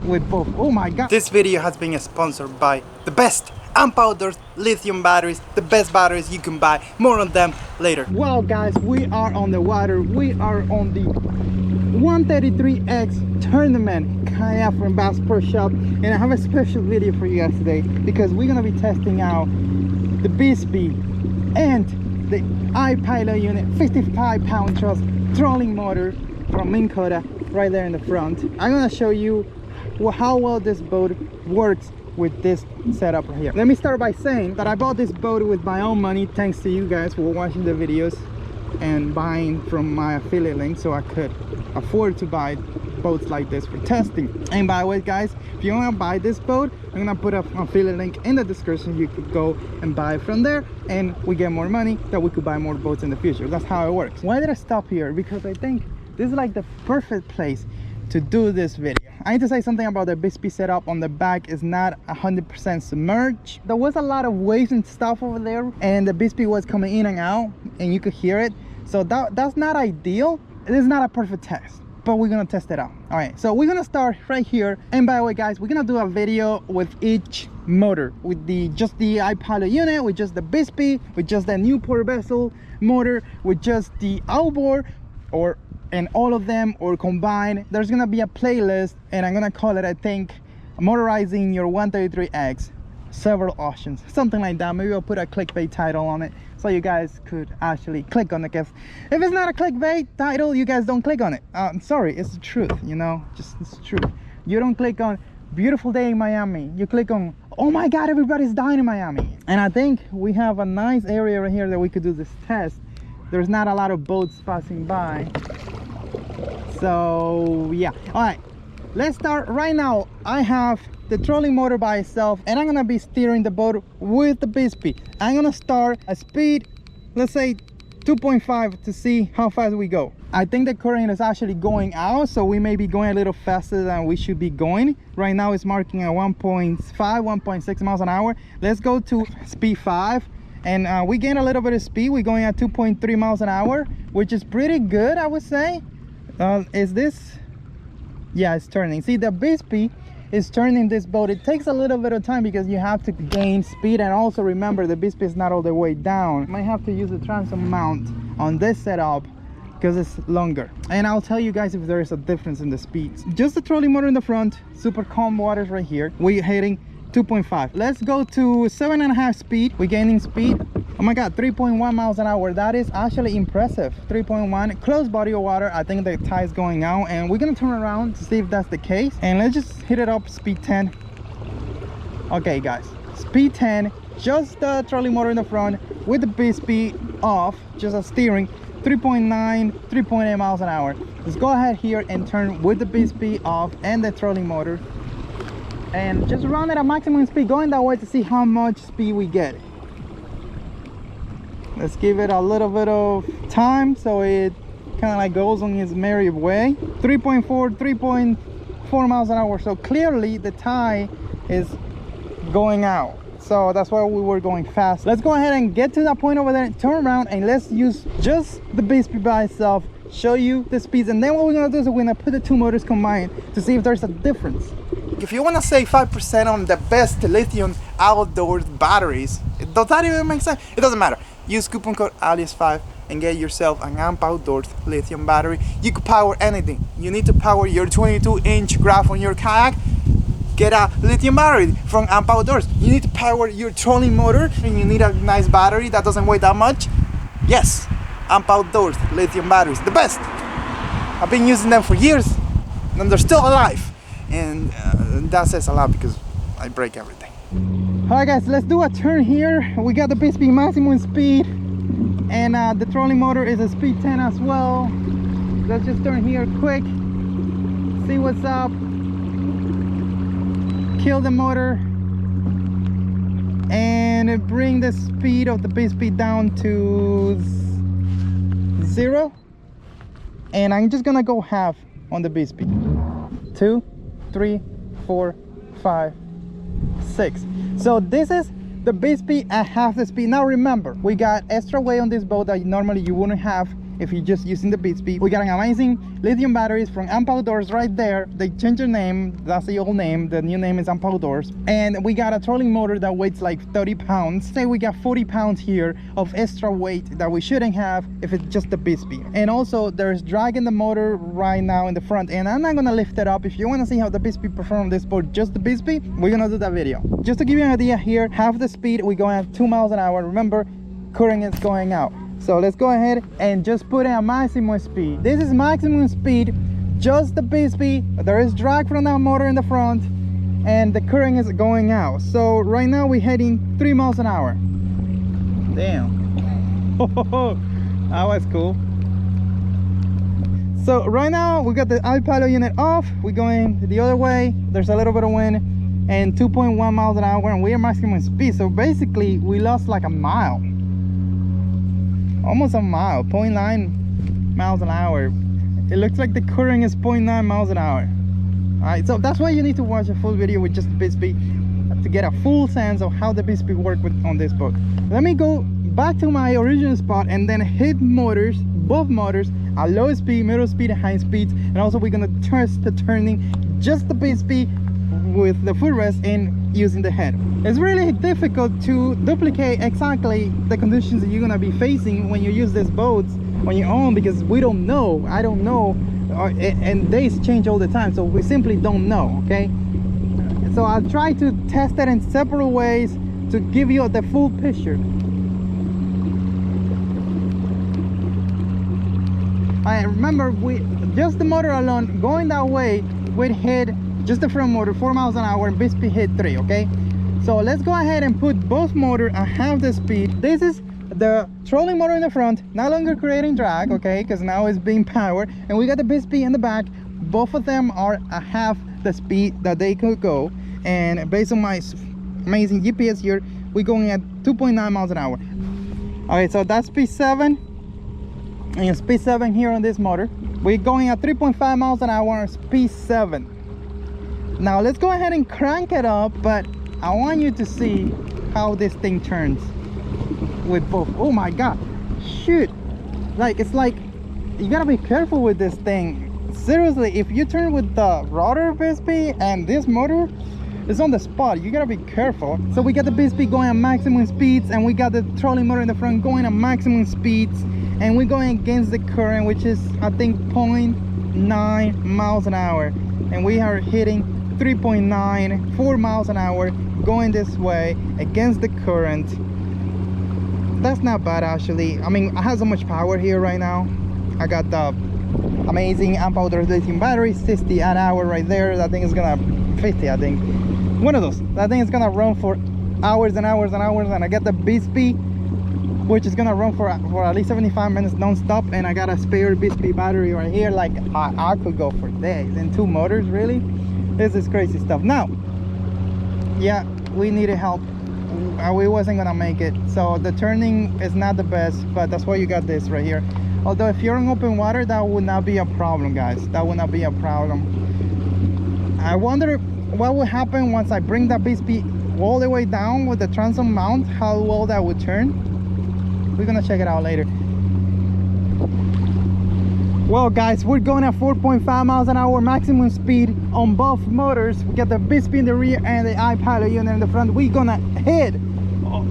with both. Oh my god. This video has been sponsored by the best unpowdered lithium batteries, the best batteries you can buy. More on them later. Well guys, we are on the water. We are on the 133X tournament kayak from Bass Pro Shop, and I have a special video for you guys today because we're gonna be testing out the Bixpy and the iPilot unit 55-pound trolling motor from Minn Kota right there in the front. I'm gonna show you how well this boat works with this setup right here. Let me start by saying that I bought this boat with my own money, thanks to you guys for watching the videos and buying from my affiliate link, so I could afford to buy boats like this for testing. And by the way guys, if you want to buy this boat, I'm gonna put an affiliate link in the description. You could go and buy it from there, and we get more money that we could buy more boats in the future. That's how it works. Why did I stop here? Because I think this is like the perfect place to do this video. I need to say something about the Bixpy setup. On the back is not 100% submerged. There was a lot of waves and stuff over there, and the Bixpy was coming in and out, and you could hear it. So that's not ideal. It is not a perfect test, but we're gonna test it out. All right, so we're gonna start right here. And by the way guys, we're gonna do a video with each motor, with just the iPilot unit, with just the Bixpy, with just the Newport vessel motor, with just the outboard, and all of them, or combined. There's gonna be a playlist, and I'm gonna call it, I think, motorizing your 133X, several options, something like that. Maybe I'll put a clickbait title on it so you guys could actually click on it, because if it's not a clickbait title, you guys don't click on it. I'm sorry, it's the truth, you know, just it's the truth. You don't click on beautiful day in Miami, you click on, oh my god, everybody's dying in Miami. And I think we have a nice area right here that we could do this test. There's not a lot of boats passing by, so yeah. All right, let's start right now. I have the trolling motor by itself, and I'm gonna be steering the boat with the Bixpy. I'm gonna start a speed, let's say 2.5, to see how fast we go. I think the current is actually going out, so we may be going a little faster than we should be going. Right now it's marking at 1.5 1.6 miles an hour. Let's go to speed 5, and we gain a little bit of speed. We're going at 2.3 miles an hour, which is pretty good, I would say. Is this? Yeah, it's turning. See, the Bixpy is turning this boat. It takes a little bit of time because you have to gain speed, and also remember the Bixpy is not all the way down. Might have to use the transom mount on this setup because it's longer, and I'll tell you guys if there is a difference in the speeds. Just the trolling motor in the front, super calm waters right here. We're hitting 2.5. Let's go to 7.5 speed. We're gaining speed. Oh my god, 3.1 miles an hour. That is actually impressive. 3.1, close body of water. I think the tide is going out, and we're gonna turn around to see if that's the case, and let's just hit it up speed 10. Okay guys, speed 10, just the trolling motor in the front with the Bixpy off, just a steering. 3.9, 3.8 miles an hour. Let's go ahead here and turn with the Bixpy off and the trolling motor, and just run at a maximum speed going that way to see how much speed we get. Let's give it a little bit of time so it kind of like goes on its merry way. 3.4 miles an hour. So clearly the tide is going out, so that's why we were going fast. Let's go ahead and get to that point over there, turn around, and let's use just the Bixpy by itself, show you the speeds, and then what we're gonna do is we're gonna put the two motors combined to see if there's a difference. If you want to save 5% on the best lithium outdoor batteries, does that even make sense? It doesn't matter. Use coupon code Aliex5 and get yourself an outdoor lithium battery. You can power anything. You need to power your 22-inch graph on your kayak, get a lithium battery from Outdoors. You need to power your trolling motor, and you need a nice battery that doesn't weigh that much. Yes, Outdoors lithium batteries, the best. I've been using them for years, and they're still alive. And that says a lot because I break everything. All right guys, let's do a turn here. We got the Bixpy maximum speed, and the trolling motor is a speed 10 as well. Let's just turn here quick, see what's up, kill the motor, and bring the speed of the Bixpy down to 0. And I'm just gonna go half on the Bixpy. 2, 3, 4, 5, 6. So this is the Bixpy at half the speed. Now remember, we got extra weight on this boat that normally you wouldn't have if you're just using the Bixpy. We got an amazing lithium batteries from Amp Outdoors right there. They changed their name. That's the old name. The new name is Amp Outdoors. And we got a trolling motor that weighs like 30 pounds. Say we got 40 pounds here of extra weight that we shouldn't have if it's just the Bixpy. And also there's drag in the motor right now in the front, and I'm not gonna lift it up. If you want to see how the Bixpy perform on this boat, just the Bixpy, we're gonna do that video. Just to give you an idea here, half the speed, we're going at 2 miles an hour. Remember, current is going out. So let's go ahead and just put in a maximum speed. This is maximum speed, just the Bixpy. There is drag from that motor in the front, and the current is going out. So right now we're heading 3 miles an hour. Damn. That was cool. So right now we got the iPilot unit off. We're going the other way. There's a little bit of wind and 2.1 miles an hour, and we are maximum speed. So basically we lost like a mile, almost a mile, 0.9 miles an hour. It looks like the current is 0.9 miles an hour. All right, so that's why you need to watch a full video with just the Bixpy to get a full sense of how the Bixpy work on this boat. Let me go back to my original spot and then hit motors, both motors at low speed, middle speed, and high speeds. And also we're gonna test the turning just the Bixpy with the footrest and using the head. It's really difficult to duplicate exactly the conditions that you're gonna be facing when you use these boats on your own, because we don't know. I don't know, and days change all the time, so we simply don't know. Okay, so I'll try to test it in several ways to give you the full picture. I remember, we just the motor alone going that way, we'd hit just the front motor 4 miles an hour, and Bixpy hit 3. Okay, so let's go ahead and put both motors at half the speed. This is the trolling motor in the front, no longer creating drag, okay, because now it's being powered, and we got the Bixpy in the back. Both of them are at half the speed that they could go, and based on my amazing GPS here, we're going at 2.9 miles an hour. Okay, so that's speed 7 and speed 7 here on this motor. We're going at 3.5 miles an hour on speed 7. Now let's go ahead and crank it up, but I want you to see how this thing turns with both. Oh my god, shoot, like it's like you gotta be careful with this thing. Seriously, if you turn with the rotor Bixpy and this motor is on the spot, you gotta be careful. So we got the Bixpy going at maximum speeds, and we got the trolling motor in the front going at maximum speeds, and we're going against the current, which is I think 0.9 miles an hour, and we are hitting 3.9, 4 miles an hour going this way against the current. That's not bad actually. I mean, I have so much power here right now. I got the amazing Amp Outdoors lithium battery, 60 an hour right there. That thing is gonna 50, I think, one of those. That thing is gonna run for hours and hours and hours. And I got the Bixpy, which is gonna run for at least 75 minutes non-stop, and I got a spare Bixpy battery right here. Like I could go for days. And 2 motors, really? This is crazy stuff. Now, yeah, we needed help. We wasn't gonna make it, so the turning is not the best, but that's why you got this right here. Although if you're in open water, that would not be a problem, guys. That would not be a problem. I wonder what would happen once I bring that Bixpy all the way down with the transom mount, how well that would turn. We're gonna check it out later. Well guys, we're going at 4.5 miles an hour maximum speed on both motors. We got the Bixpy in the rear and the iPilot unit in the front. We're gonna hit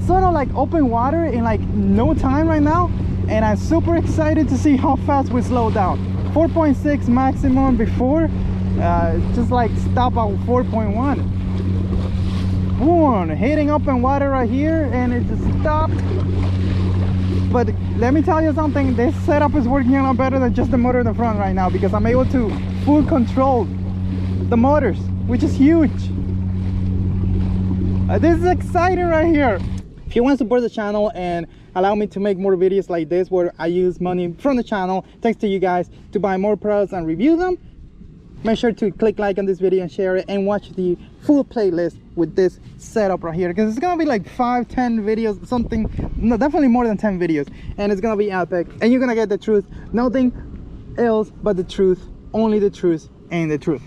sort of like open water in like no time right now, and I'm super excited to see how fast we slow down. 4.6 maximum before, just like stop at 4.1. Boom, hitting open water right here, and it just stopped. But let me tell you something, this setup is working a lot better than just the motor in the front right now, because I'm able to full control the motors, which is huge. This is exciting right here. If you want to support the channel and allow me to make more videos like this where I use money from the channel, thanks to you guys, to buy more products and review them, make sure to click like on this video and share it, and watch the full playlist with this setup right here, because it's gonna be like 5-10 videos, something, no, definitely more than 10 videos, and it's gonna be epic, and you're gonna get the truth, nothing else but the truth, only the truth and the truth.